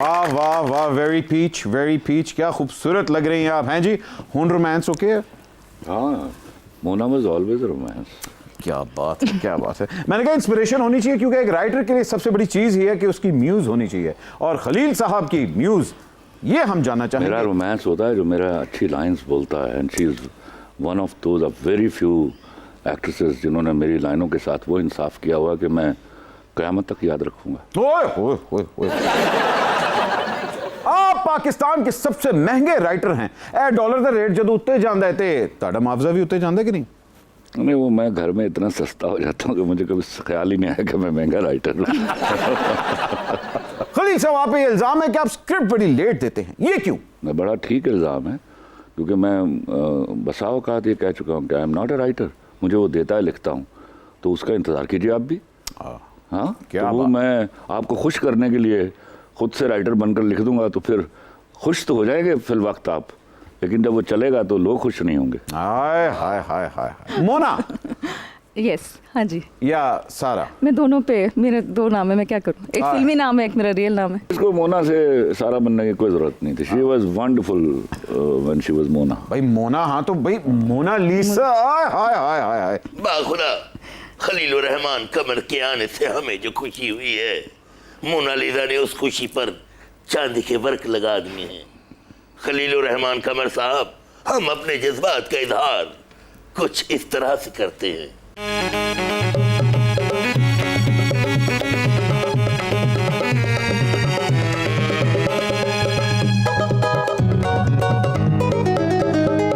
वाह वाह वाह, वेरी पीच, क्या खूबसूरत लग रही हैं आप। हैं जी, हुन रोमांस ओके है? हाँ, मोना वाज ऑलवेज रोमांस। क्या बात है, क्या बात है। मैंने कहा इंस्पिरेशन होनी चाहिए, क्योंकि एक राइटर के लिए सबसे बड़ी चीज ये है कि उसकी म्यूज होनी चाहिए, और खलील साहब की म्यूज ये हम जानना चाहेंगे। मेरा रोमांस होता है जो मेरा अच्छी लाइंस बोलता है, and she is one of those of very few actresses जिन्होंने मेरी लाइनों के साथ वो इंसाफ किया हुआ कि मैं क़यामत तक याद रखूंगा। ओए ओए ओए ओए। आप पाकिस्तान के सबसे महंगे राइटर हैं। ए डॉलर का रेट जब उत्ते जाता है तो ताड़ा मुआवजा भी उत्ते जाता है कि नहीं? नहीं, वो मैं घर में इतना सस्ता हो जाता हूँ कि मुझे कभी ख्याल ही नहीं आया कि मैं महंगा राइटर हूँ। खलील साहब, आप पे इल्जाम है कि आप स्क्रिप्ट बड़ी लेट देते हैं, ये क्यों? मैं बड़ा ठीक इल्ज़ाम है, क्योंकि मैं बसा औकात ये कह चुका हूँ कि I am not a writer. मुझे वो देता है, लिखता हूँ, तो उसका इंतज़ार कीजिए आप भी। हाँ, क्या तो वो मैं आपको खुश करने के लिए खुद से राइटर बनकर लिख दूंगा तो फिर खुश तो हो जाएंगे फिल वक्त आप, लेकिन जब वो चलेगा तो लोग खुश नहीं होंगे। हाय हाय हाय हाय। मोना यस, हाँ जी। या सारा? मैं दोनों पे, मेरे दो नाम है, मैं क्या करूँ? एक फिल्मी नाम है, एक मेरा रियल नाम है। इसको मोना से सारा बनने की कोई जरूरत नहीं थी। She was wonderful when she was Mona. भाई मोना, हाँ तो भाई मोनालिसा, हाय हाय हाय हाय हाय। बाखुदा खलीलुर रहमान कमर के आने से हमें जो खुशी हुई है, मोनालिसा ने उस खुशी पर चांदी के वर्क लगा दिए हैं। खलीलुर रहमान कमर साहब, हम अपने जज्बात का इजहार कुछ इस तरह से करते हैं।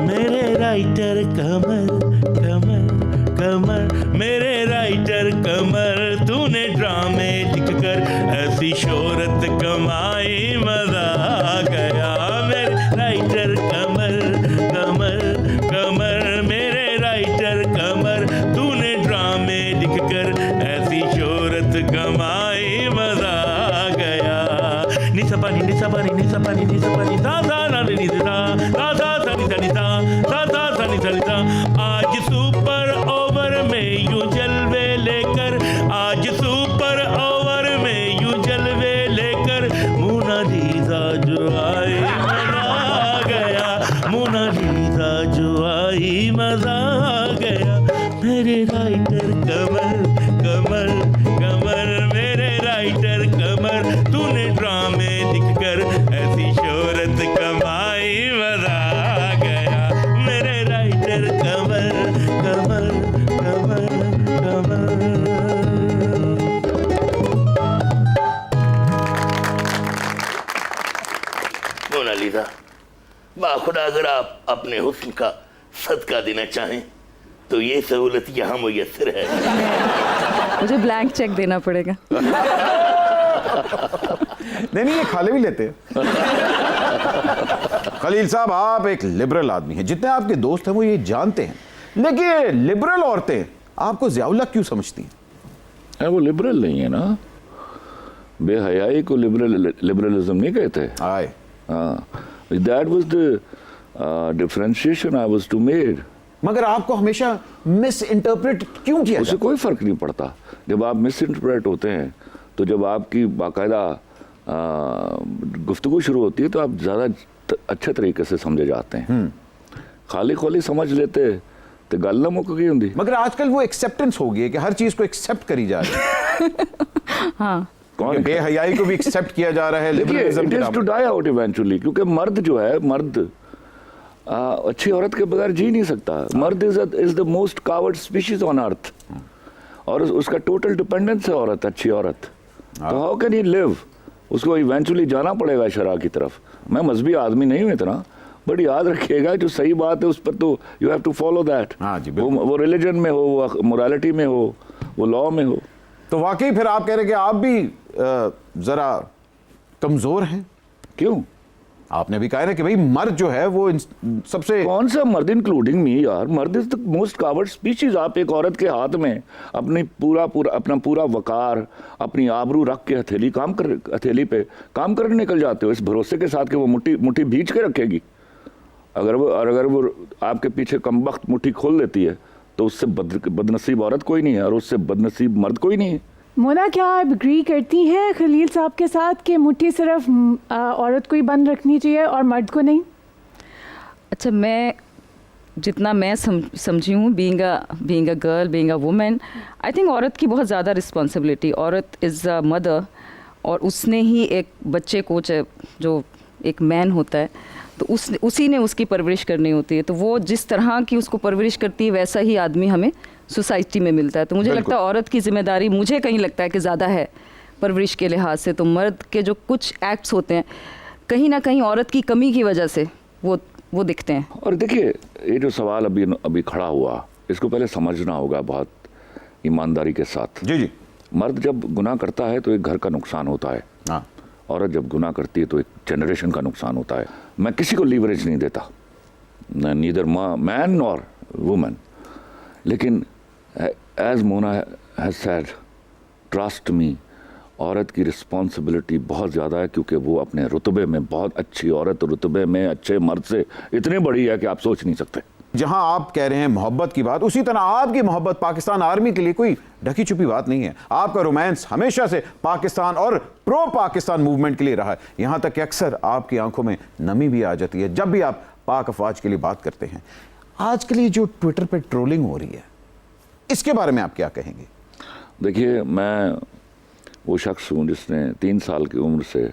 मेरे राइटर कमर कमर कमर, मेरे राइटर कमर, तूने ड्रामे लिखकर ऐसी शोहरत कमाई, मजा आ गया। मेरे राइटर कमर कमर कमर, मेरे राइटर कमर, तूने ड्रामे लिखकर ऐसी शोहरत कमाई, मजा आ गया। निसा पानी निसा पानी निसा पानी निसा पानी, सा सा ना नि सा सा सा सा नि सा नि सा सा सा सा नि सा नि सा। आज सुपर ओवर में यूं जलवे लेकर, आज सुपर ओवर में यूं जलवे लेकर, मोनालिसा जो आई मजा आ गया, मोनालिसा जो आई मजा आ गया। मेरे राइटर कमर कमर कमर, मेरे राइटर कमर, तूने ड्रामे लिखकर ऐसी शोहरत कमाई, मजा आ गया। मेरे राइटर कमर कमर कमर कमर। मोनालिसा, बाखुदा अगर आप अपने हुस्न का सदका देना चाहें तो ये सहूलत यहाँ मुयस्सर है। मुझे ब्लैंक चेक देना पड़ेगा। नहीं, ये खाले भी लेते हैं। खलील साहब, आप एक लिबरल आदमी हैं, जितने आपके दोस्त हैं वो ये जानते हैं, लेकिन लिबरल औरतें आपको ज़ियाउल्लाह क्यों समझती हैं? वो लिबरल नहीं है ना, बेहयाई को लिबरलिज्म नहीं कहते। आए हाँ, that was the differentiation I was to made. मगर आपको हमेशा मिस इंटरप्रेट क्यों किया उससे जाता? कोई फर्क नहीं पड़ता। जब आप मिस इंटरप्रेट होते हैं तो जब आपकी बाकायदा गुफ्तगू शुरू होती है तो आप ज़्यादा अच्छे तरीके से समझे जाते हैं। खाली खोली समझ लेते तो गल ना मुक गई होंगी। मगर आजकल वो एक्सेप्टेंस हो गई है कि हर चीज को एक्सेप्ट करी जा रही है। हाँ, कौन बेहयाई को भी एक्सेप्ट किया जा रहा है, liberalism it is to die out eventually, क्योंकि मर्द जो है, मर्द अच्छी औरत के बगैर जी नहीं सकता। मर्द is the most coward species on earth, और उसका टोटल डिपेंडेंस है औरत, अच्छी औरत। तो हाउ कैन ही लिव? उसको इवेंचुअली जाना पड़ेगा शरा की तरफ। मैं मजहबी आदमी नहीं हूँ इतना, बट याद रखिएगा जो सही बात है उस पर तो you have to follow that. हाँ जी, वो रिलीजन में हो, वो मोरालिटी में हो, वो लॉ में हो। तो वाकई फिर आप कह रहे हैं कि आप भी जरा कमजोर हैं। क्यों? आपने भी कहा ना कि भाई मर्द जो है वो सबसे, कौन सा मर्द, इंक्लूडिंग मी यार? मर्द is the most coward species. आप एक औरत के हाथ में अपना पूरा वकार, अपनी आबरू रख के हथेली पे काम करने निकल जाते हो, इस भरोसे के साथ कि वो मुट्ठी भींच के रखेगी। अगर वो आपके पीछे कमबख्त मुट्ठी खोल लेती है तो उससे बदनसीब औरत कोई नहीं है, और उससे बदनसीब मर्द कोई नहीं है। मोना, क्या आप एग्री करती हैं खलील साहब के साथ कि मुट्ठी सिर्फ औरत को ही बंद रखनी चाहिए और मर्द को नहीं? अच्छा, मैं जितना मैं समझी हूँ, being a girl, being a women, I think औरत की बहुत ज़्यादा रिस्पॉन्सिबिलिटी, औरत इज़ अ मदर, और उसने ही एक बच्चे को, जो एक मैन होता है, तो उसी ने उसकी परवरिश करनी होती है, तो वो जिस तरह की उसको परवरिश करती है वैसा ही आदमी हमें सोसाइटी में मिलता है। तो मुझे लगता है औरत की जिम्मेदारी, मुझे कहीं लगता है कि ज़्यादा है परवरिश के लिहाज से। तो मर्द के जो कुछ एक्ट्स होते हैं कहीं ना कहीं औरत की कमी की वजह से वो दिखते हैं। और देखिए, ये जो सवाल अभी खड़ा हुआ, इसको पहले समझना होगा बहुत ईमानदारी के साथ। जी जी। मर्द जब गुनाह करता है तो एक घर का नुकसान होता है, हाँ। औरत जब गुनाह करती है तो एक जनरेशन का नुकसान होता है। मैं किसी को लीवरेज नहीं देता, नीदर मैन नॉर वुमेन, लेकिन as Mona has said, trust me, औरत की रिस्पॉन्सिबिलिटी बहुत ज़्यादा है, क्योंकि वो अपने रुतबे में बहुत अच्छी औरत, रुतबे में अच्छे मर्द से इतनी बड़ी है कि आप सोच नहीं सकते। जहां आप कह रहे हैं मोहब्बत की बात, उसी तरह आपकी मोहब्बत पाकिस्तान आर्मी के लिए कोई ढकी छुपी बात नहीं है। आपका रोमांस हमेशा से पाकिस्तान और प्रो पाकिस्तान मूवमेंट के लिए रहा है, यहां तक कि अक्सर आपकी आंखों में नमी भी आ जाती है जब भी आप पाक अफवाज के लिए बात करते हैं। आज के लिए जो ट्विटर पे ट्रोलिंग हो रही है, इसके बारे में आप क्या कहेंगे? देखिए, मैं वो शख्स हूँ जिसने 3 साल की उम्र से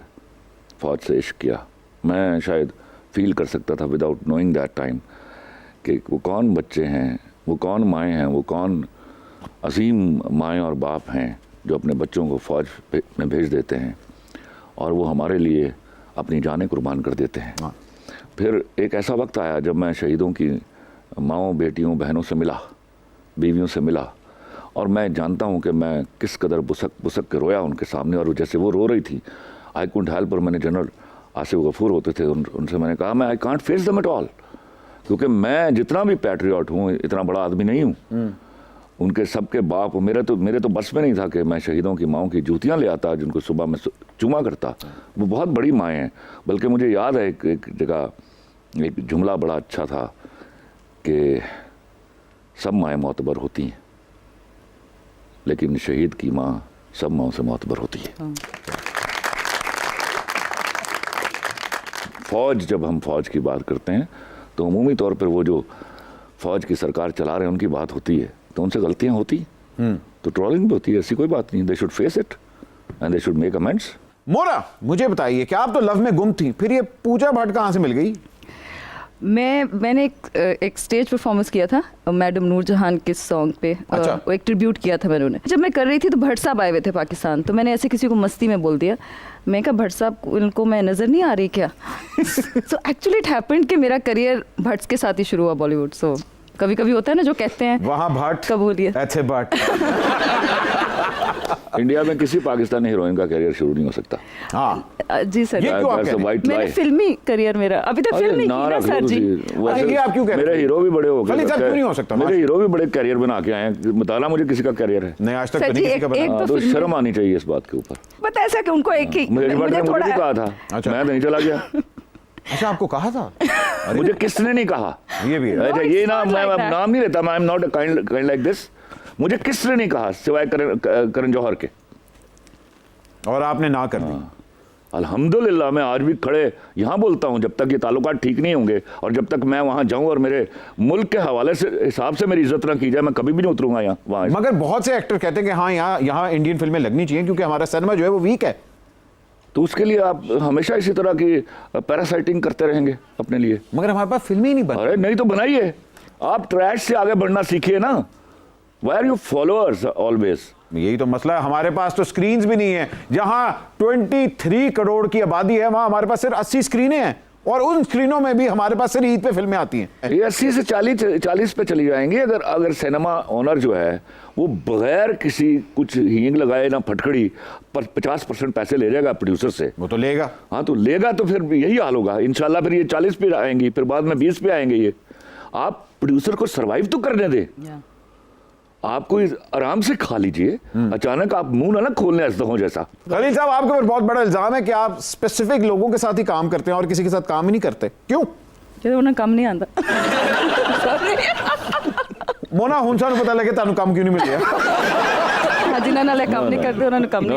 फ़ौज से इश्क किया। मैं शायद फील कर सकता था विदाउट नोइंग दैट टाइम कि वो कौन बच्चे हैं, वो कौन माएँ हैं, वो कौन अजीम माएँ और बाप हैं जो अपने बच्चों को फ़ौज में भेज देते हैं और वो हमारे लिए अपनी जानें कुर्बान कर देते हैं। फिर एक ऐसा वक्त आया जब मैं शहीदों की माँओं, बेटियों, बहनों से मिला, बीवियों से मिला, और मैं जानता हूँ कि मैं किस कदर बुसक के रोया उनके सामने। और जैसे वो रो रही थी, आई कुडंट हेल्प। और मैंने जनरल आसिफ गफूर होते थे, उनसे मैंने कहा मैं I can't face them at all, क्योंकि मैं जितना भी पैट्रियट हूँ, इतना बड़ा आदमी नहीं हूँ। उनके सबके बाप, मेरे तो बस में नहीं था कि मैं शहीदों की माँओं की जूतियाँ ले आता जिनको सुबह में चूमा करता। वो बहुत बड़ी माएँ हैं। बल्कि मुझे याद है एक जगह एक जुमला बड़ा अच्छा था कि सब माएँ मोतबर होती हैं, लेकिन शहीद की माँ सब माँओं से मोतबर होती है। फ़ौज, जब हम फ़ौज की बात करते हैं तो अमूमी तौर पर वो जो फ़ौज की सरकार चला रहे हैं उनकी बात होती है, तो उनसे गलतियां होती, तो ट्रोलिंग भी होती है, ऐसी कोई बात नहीं। They should face it and they should make amends. मोरा, मुझे बताइए कि आप तो लव में गुम थी, फिर ये पूजा भट्ट कहाँ से मिल गई? मैंने एक स्टेज परफॉर्मेंस किया था मैडम नूरजहान के सॉन्ग पे। अच्छा। वो एक ट्रिब्यूट किया था मैंने उन्हें। जब मैं कर रही थी तो भट्ट साहब आए हुए थे पाकिस्तान, तो मैंने ऐसे किसी को मस्ती में बोल दिया, मैं कहा भट्ट साहब उनको मैं नज़र नहीं आ रही क्या? सो एक्चुअली इट हैपेंड कि मेरा करियर भट्ट के साथ ही शुरू हुआ बॉलीवुड। सो कभी कभी होता है ना जो कहते हैं वहाँ भट्ट कबूलियत। अच्छे भट्ट। इंडिया में किसी पाकिस्तानी हीरोइन का करियर शुरू नहीं हो सकता। हाँ जी सर, ये क्यों आप कह रहे हैं? मैंने फिल्मी करियर मेरा अभी तक फिल्म नहीं की ना सर जी। ये आप क्यों कह रहे हैं? मेरे हीरो भी बड़े हो खलील साहब क्यों नहीं हो सकता? मेरे हीरो भी बड़े करियर बना के आए हैं। बताना मुझे किसी का करियर है? नहीं, आज तक सर तो जी, नहीं किसी का बना। एक- तो फिल्म शर्म आनी चाहिए इस बात के ऊपर। पता ऐसा कि उनको एक ही मुझे मुझे थोड़ा नहीं कहा था, अच्छा। मैं नहीं चला गया। अच्छा, आपको कहा था? मुझे किसने नहीं कहा? ये भी है। अच्छा, No, ये it's ना not मैं like that. नाम नहीं लेता, मैं I am not kind like this. मुझे किसने नहीं कहा सिवाय करण जौहर के, और आपने ना कर दी। अल्हम्दुलिल्लाह मैं आज भी खड़े यहाँ बोलता हूँ, जब तक ये ताल्लुकात ठीक नहीं होंगे और जब तक मैं वहाँ जाऊँ और मेरे मुल्क के हवाले से हिसाब से मेरी इज्जत ना की जाए, मैं कभी भी नहीं उतरूंगा यहाँ वहाँ। मगर बहुत से एक्टर कहते हैं कि हाँ, यहाँ इंडियन फिल्में लगनी चाहिए क्योंकि हमारा सिनेमा जो है वो वीक है। तो उसके लिए आप हमेशा इसी तरह की पैरासाइटिंग करते रहेंगे अपने लिए। मगर हमारे पास फिल्में ही नहीं बन। अरे नहीं तो बनाइए, आप ट्रैश से आगे बढ़ना सीखिए ना। Why are you followers always? यही तो मसला है, हमारे पास तो स्क्रीन्स भी नहीं है। जहां 23 करोड़ की आबादी है वहां हमारे पास सिर्फ 80 स्क्रीनें हैं, और उन स्क्रीनों में भी हमारे पास सिर्फ ईद पे फिल्में आती हैं। ये 80 से 40 पे चली जाएंगी अगर सिनेमा ओनर जो है वो बगैर किसी कुछ हींग लगाए ना फटकड़ी पर 50% पैसे ले जाएगा प्रोड्यूसर से। वो तो लेगा। हाँ, तो लेगा तो फिर यही हाल होगा इंशाल्लाह। फिर ये 40 पे आएंगी, फिर बाद में 20 पे आएंगे। ये आप प्रोड्यूसर को सरवाइव तो करने दें। आप कोई आराम से खा लीजिए, अचानक आप मुंह ना खोलने हो जैसा। खलील साहब, आपके ऊपर बहुत बड़ा इल्जाम है कि आप स्पेसिफिक लोगों के साथ ही काम करते हैं और किसी के साथ काम ही नहीं करते, क्यों? ਜਦੋਂ ਉਹਨਾਂ ਕੰਮ ਨਹੀਂ ਆਂਦਾ। मोना हुन सानू पता लगे तानू काम क्यों नहीं मिल गया? ਜਿਨ੍ਹਾਂ ਨਾਲ ਇਹ ਕੰਮ ਨਹੀਂ ਕਰਦੇ ਉਹਨਾਂ ਨੂੰ ਕੰਮ ਨਹੀਂ